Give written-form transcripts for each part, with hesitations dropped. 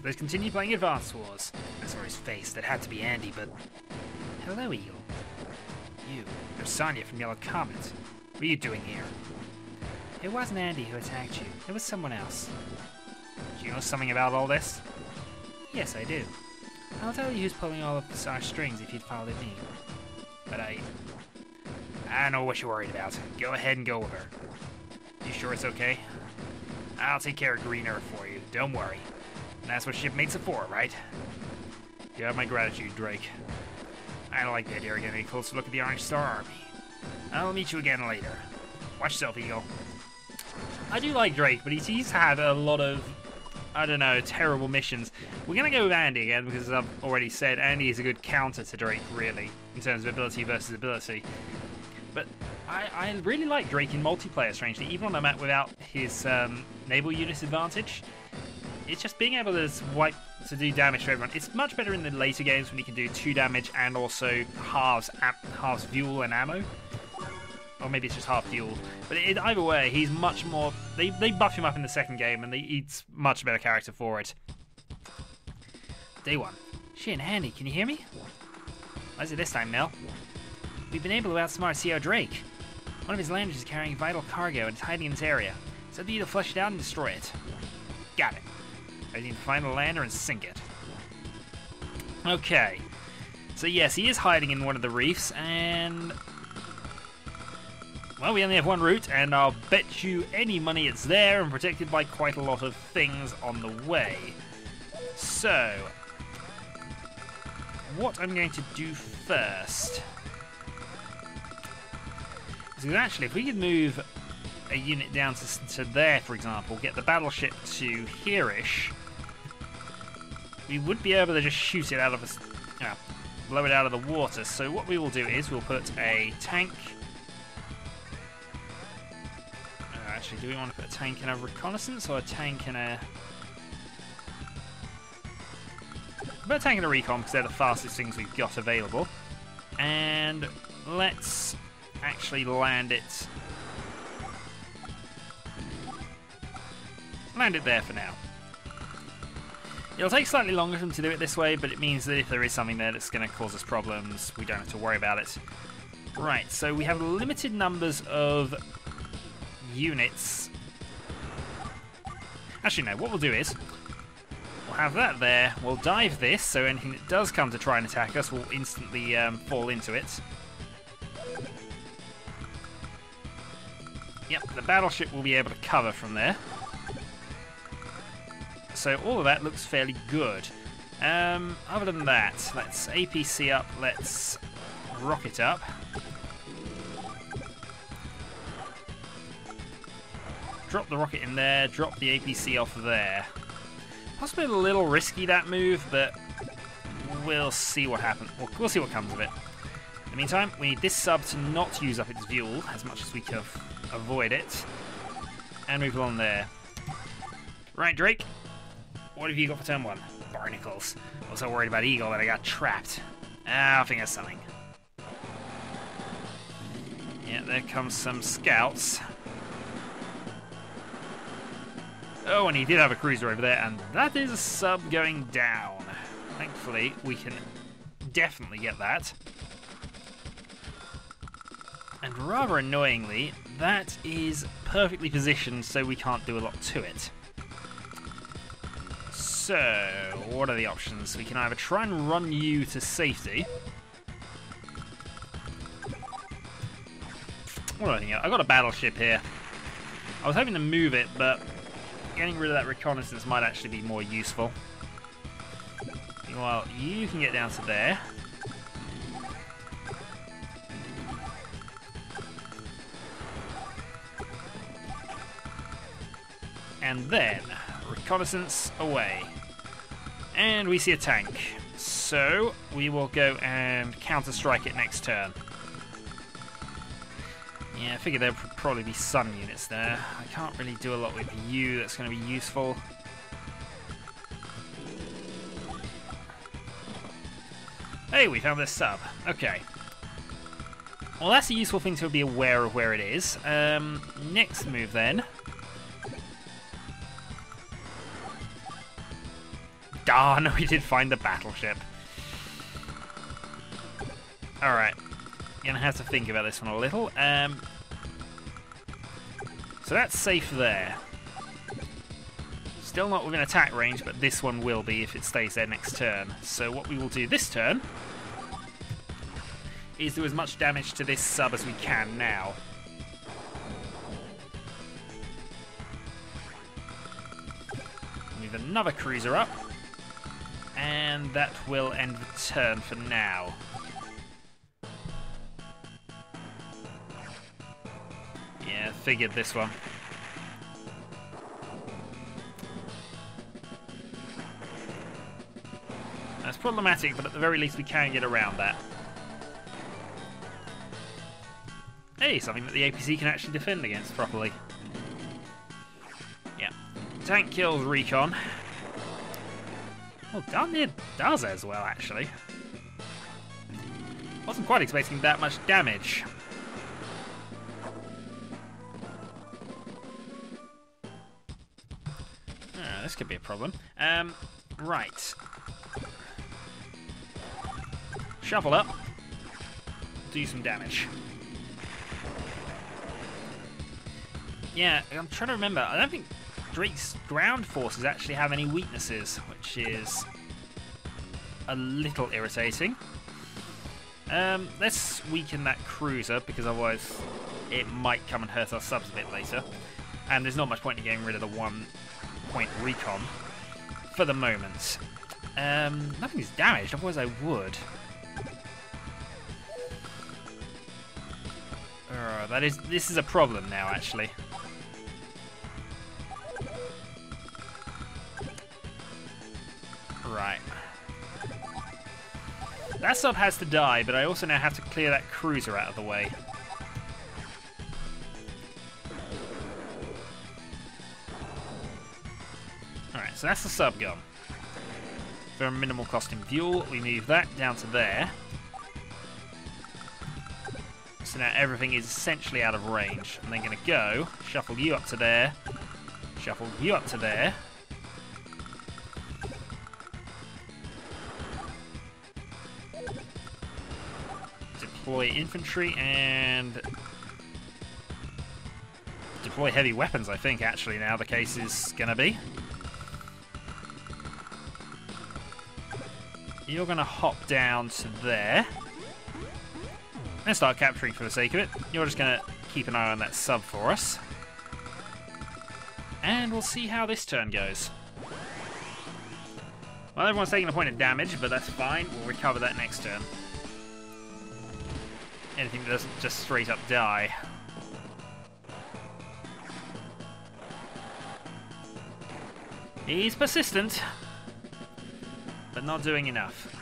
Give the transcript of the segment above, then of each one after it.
Let's continue playing Advance Wars. I saw his face. That had to be Andy, but... Hello, Eagle. You're Sonya from Yellow Comet. What are you doing here? It wasn't Andy who attacked you. It was someone else. Do you know something about all this? Yes, I do. I'll tell you who's pulling all of our strings if you'd followed me. But I know what you're worried about. Go ahead and go with her. You sure it's okay? I'll take care of Green Earth for you. Don't worry. And that's what shipmates are for, right? You have my gratitude, Drake. I don't like the idea of getting a closer look at the Orange Star Army. I'll meet you again later. Watch yourself, Eagle. I do like Drake, but he's had a lot of, I don't know, terrible missions. We're going to go with Andy again, because as I've already said, Andy is a good counter to Drake, really, in terms of ability versus ability. But I really like Drake in multiplayer, strangely, even on a map without his naval unit advantage. It's just being able to do damage to everyone. It's much better in the later games when you can do 2 damage and also halves fuel and ammo. Or maybe it's just half fuel. But either way, he's much more... They buff him up in the second game, and he's much better character for it. Day 1. Shit, Andy, can you hear me? What is it this time, Mel? We've been able to outsmart CO Drake. One of his landers is carrying vital cargo and is hiding in this area. So we need to flush it out and destroy it. Got it. I need to find the lander and sink it. Okay. So yes, he is hiding in one of the reefs, and... Well, we only have one route, and I'll bet you any money it's there and protected by quite a lot of things on the way. So, what I'm going to do first is actually, if we could move a unit down to there, for example, get the battleship to here-ish, we would be able to just shoot it out of blow it out of the water. So what we will do is we'll put a tank. Actually, do we want to put a tank in a reconnaissance or a tank in a... Put a tank in a recon because they're the fastest things we've got available. And let's actually land it. Land it there for now. It'll take slightly longer for them to do it this way, but it means that if there is something there that's going to cause us problems, we don't have to worry about it. Right, so we have limited numbers of units. Actually, no, what we'll do is we'll have that there, we'll dive this, so anything that does come to try and attack us will instantly fall into it. Yep, the battleship will be able to cover from there. So all of that looks fairly good. Other than that, let's APC up, let's rocket up. Drop the rocket in there, drop the APC off there. Possibly a little risky, that move, but we'll see what happens. We'll see what comes of it. In the meantime, we need this sub to not use up its fuel as much as we can avoid it. And move along there. Right, Drake. What have you got for turn 1? Barnacles. I was so worried about Eagle that I got trapped. I think that's something. Yeah, there comes some scouts. Oh, and he did have a cruiser over there, and that is a sub going down. Thankfully, we can definitely get that. And rather annoyingly, that is perfectly positioned so we can't do a lot to it. So, what are the options? We can either try and run you to safety. What do I think? I've got a battleship here. I was hoping to move it, but getting rid of that reconnaissance might actually be more useful. Meanwhile, you can get down to there. And then, reconnaissance away. And we see a tank. So, we will go and counter-strike it next turn. Yeah, I figured there would probably be some units there. I can't really do a lot with you that's going to be useful. Hey, we found this sub. Okay. Well, that's a useful thing to be aware of where it is. Next move then. Darn, we did find the battleship. Alright. Gonna have to think about this one a little. So that's safe there. Still not within attack range, but this one will be if it stays there next turn. So what we will do this turn is do as much damage to this sub as we can now. Move another cruiser up. And that will end the turn for now. Yeah, figured this one. That's problematic, but at the very least we can get around that. Hey, something that the APC can actually defend against properly. Yeah. Tank kills recon. Well, darn near does as well, actually. Wasn't quite expecting that much damage. This could be a problem. Right. Shuffle up. Do some damage. Yeah, I'm trying to remember. I don't think Drake's ground forces actually have any weaknesses, which is a little irritating. Let's weaken that cruiser, because otherwise it might come and hurt our subs a bit later. And there's not much point in getting rid of the 1-point recon for the moment. Nothing's damaged, otherwise I would. This is a problem now, actually. Right. That sub has to die, but I also now have to clear that cruiser out of the way. Alright, so that's the sub gone. Very minimal cost in fuel. We move that down to there. So now everything is essentially out of range. And then going to go, shuffle you up to there, shuffle you up to there. Deploy infantry and deploy heavy weapons, I think, actually, now the case is going to be. You're going to hop down to there. And start capturing for the sake of it. You're just going to keep an eye on that sub for us. And we'll see how this turn goes. Well, everyone's taking a point of damage, but that's fine. We'll recover that next turn. Anything that doesn't just straight up die. He's persistent, but not doing enough.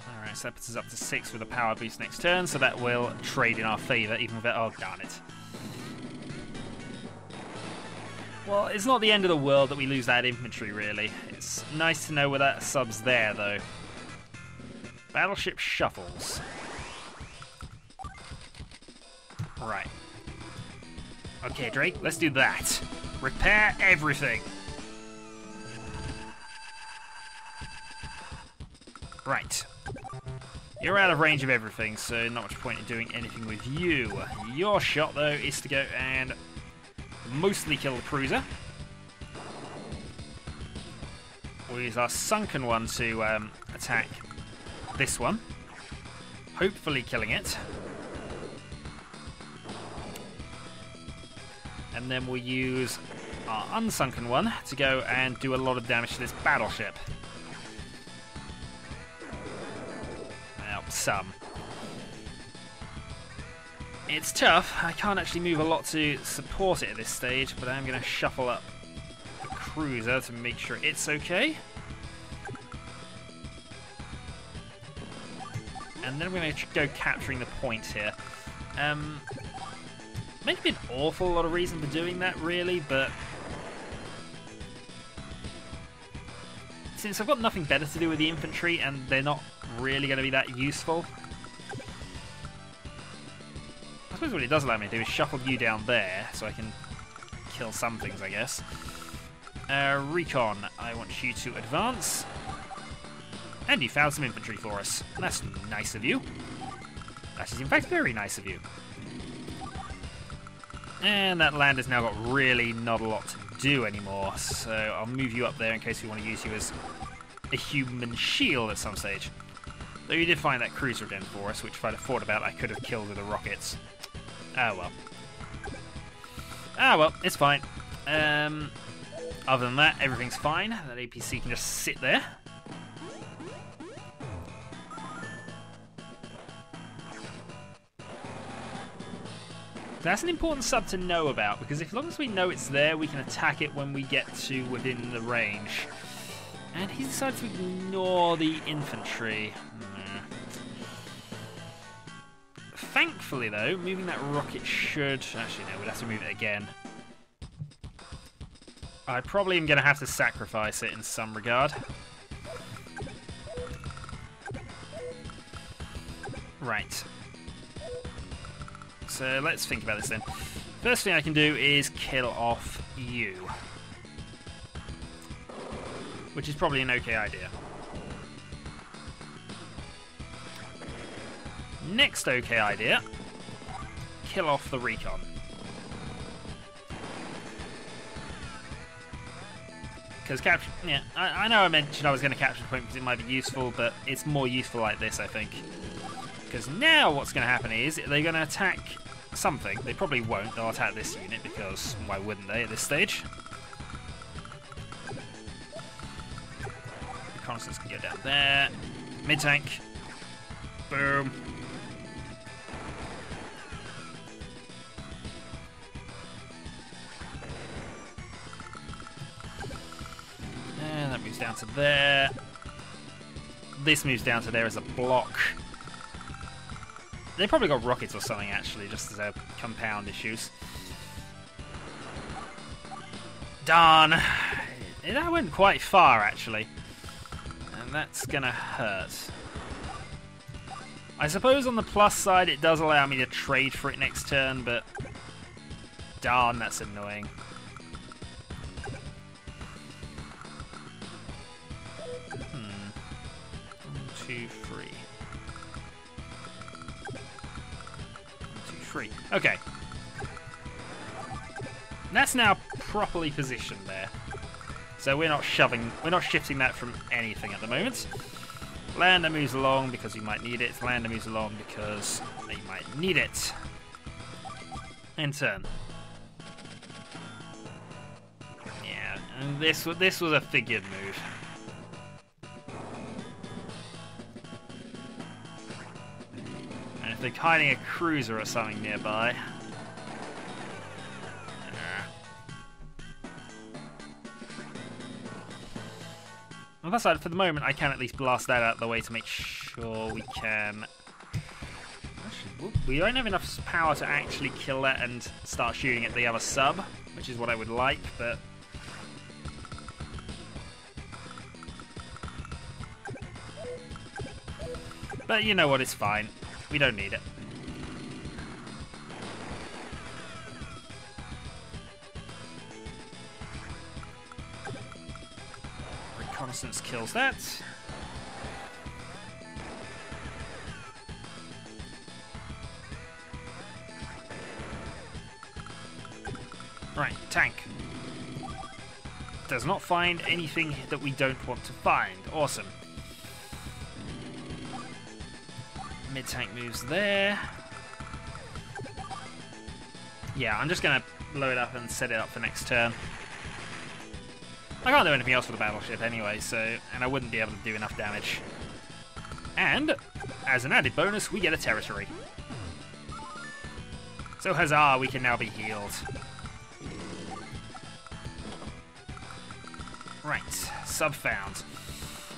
Alright, so that puts us up to 6 with a power boost next turn, so that will trade in our favour, even with it. Oh, darn it. Well, it's not the end of the world that we lose that infantry, really. It's nice to know where that sub's there, though. Battleship shuffles. Right. Okay, Drake, let's do that. Repair everything. Right. You're out of range of everything, so not much point in doing anything with you. Your shot, though, is to go and mostly kill the cruiser. We'll use our sunken one to attack this one. Hopefully killing it. And then we'll use our unsunken one to go and do a lot of damage to this battleship. Well, some. It's tough. I can't actually move a lot to support it at this stage, but I'm going to shuffle up the cruiser to make sure it's okay. And then we're going to go capturing the point here. Maybe an awful lot of reason for doing that, really, but since I've got nothing better to do with the infantry and they're not really going to be that useful, I suppose what it does allow me to do is shuffle you down there so I can kill some things, I guess. Recon, I want you to advance. And you found some infantry for us. That's nice of you. That is, in fact, very nice of you. And that land has now got really not a lot to do anymore, so I'll move you up there in case we want to use you as a human shield at some stage. Though you did find that cruiser again for us, which if I'd have thought about, I could have killed with the rockets. Ah well. Ah well, it's fine. Other than that, everything's fine. That APC can just sit there. That's an important sub to know about, because as long as we know it's there, we can attack it when we get to within the range. And he decided to ignore the infantry. Thankfully, though, moving that rocket should... Actually, no, we'd have to move it again. I probably am going to have to sacrifice it in some regard. Right. So let's think about this then. First thing I can do is kill off you. Which is probably an okay idea. Next okay idea. Kill off the recon. Because capture... Yeah, I know I mentioned I was going to capture the point because it might be useful, but it's more useful like this, I think. Because now what's going to happen is they're going to attack something. They probably won't. They'll attack this unit because why wouldn't they at this stage? Reconnaissance can go down there. Mid-tank. Boom. And that moves down to there. This moves down to there as a block. They probably got rockets or something, actually, just as a compound issues. Darn. That went quite far, actually. And that's gonna hurt. I suppose on the plus side, it does allow me to trade for it next turn, but... Darn, that's annoying. One, two, three. Okay. That's now properly positioned there. So we're not shifting that from anything at the moment. Lander moves along because we might need it. Lander moves along because they might need it. In turn. Yeah, and this was a figured move. If they're hiding a cruiser or something nearby. On that side, for the moment, I can at least blast that out of the way to make sure we can... Actually, we don't have enough power to actually kill that and start shooting at the other sub, which is what I would like, but... But you know what, it's fine. We don't need it. Reconnaissance kills that. Right, tank. Does not find anything that we don't want to find. Awesome. Mid-tank moves there. Yeah, I'm just going to load up and set it up for next turn. I can't do anything else for the battleship anyway, so... And I wouldn't be able to do enough damage. And, as an added bonus, we get a territory. So huzzah, we can now be healed. Right, sub found.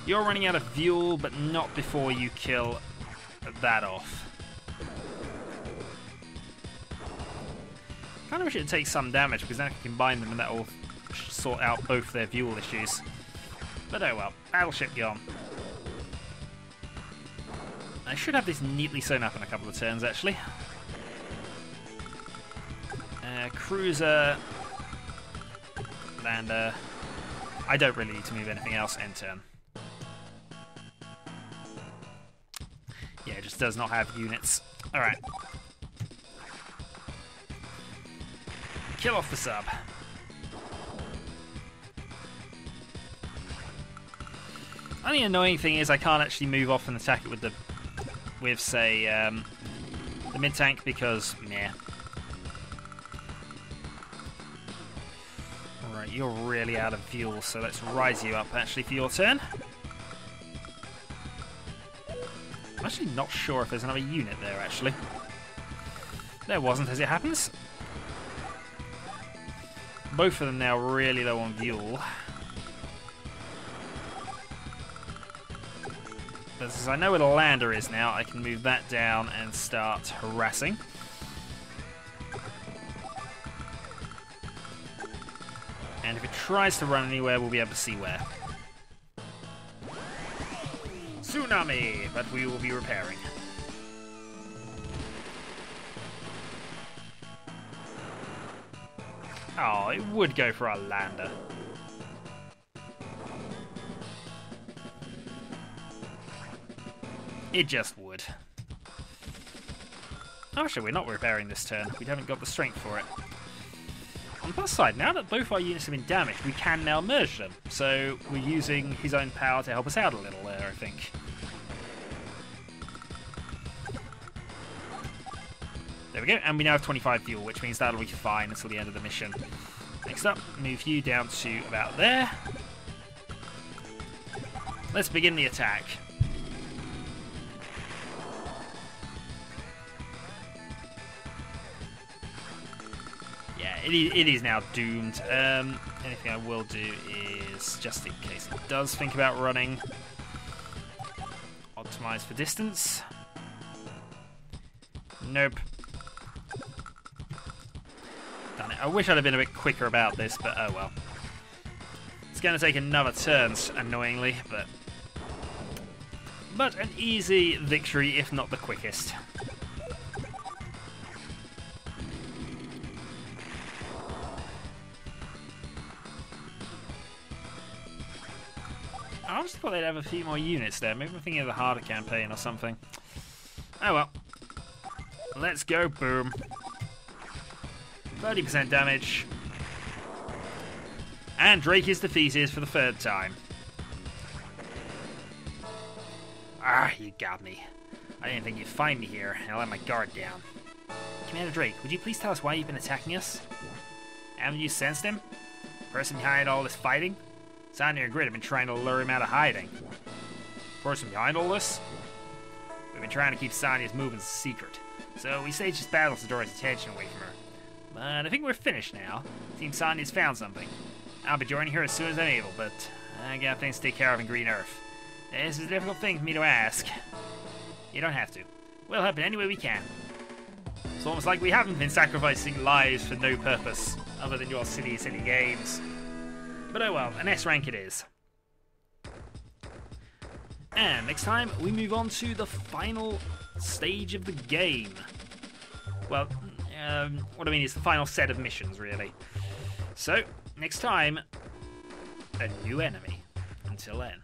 You're running out of fuel, but not before you kill... that off. Kind of wish it'd take some damage because then I can combine them and that will sort out both their fuel issues. But oh well, battleship gone. I should have this neatly sewn up in a couple of turns actually. Cruiser lander. I don't really need to move anything else end turn. Yeah, it just does not have units. Alright. Kill off the sub. Only annoying thing is I can't actually move off and attack it with the, say, the mid tank because, meh. Right, you're really out of fuel, so let's rise you up actually for your turn. I'm actually not sure if there's another unit there actually. There wasn't, as it happens. Both of them now really low on fuel. But since I know where the lander is now, I can move that down and start harassing. And if it tries to run anywhere, we'll be able to see where. Tsunami! But we will be repairing. Oh, it would go for our lander. It just would. Oh, actually, we're not repairing this turn. We haven't got the strength for it. On the plus side, now that both our units have been damaged, we can now merge them. So we're using his own power to help us out a little there, I think. There we go, and we now have 25 fuel, which means that'll be fine until the end of the mission. Next up, move you down to about there. Let's begin the attack. Yeah, it is now doomed. Anything I will do is, just in case it does think about running, optimize for distance. Nope. Done it. I wish I'd have been a bit quicker about this, but oh well. It's going to take another turn, annoyingly, but an easy victory, if not the quickest. I just thought they'd have a few more units there. Maybe I'm thinking of the harder campaign or something. Oh well. Let's go, boom. 30% damage. And Drake is defeated for the third time. Ah, you got me. I didn't think you'd find me here, and I let my guard down. Commander Drake, would you please tell us why you've been attacking us? Haven't you sensed him? The person behind all this fighting? Sonya and Grid have been trying to lure him out of hiding. The person behind all this? We've been trying to keep Sonya's movements secret, so we staged this battle to draw his attention away from her. But I think we're finished now. Team Sonya's found something. I'll be joining her as soon as I'm able, but I got things to take care of in Green Earth. This is a difficult thing for me to ask. You don't have to. We'll help in any way we can. It's almost like we haven't been sacrificing lives for no purpose, other than your silly games. But oh well, an S rank it is. And next time, we move on to the final stage of the game. Well, what I mean is the final set of missions, really. So, next time, a new enemy. Until then.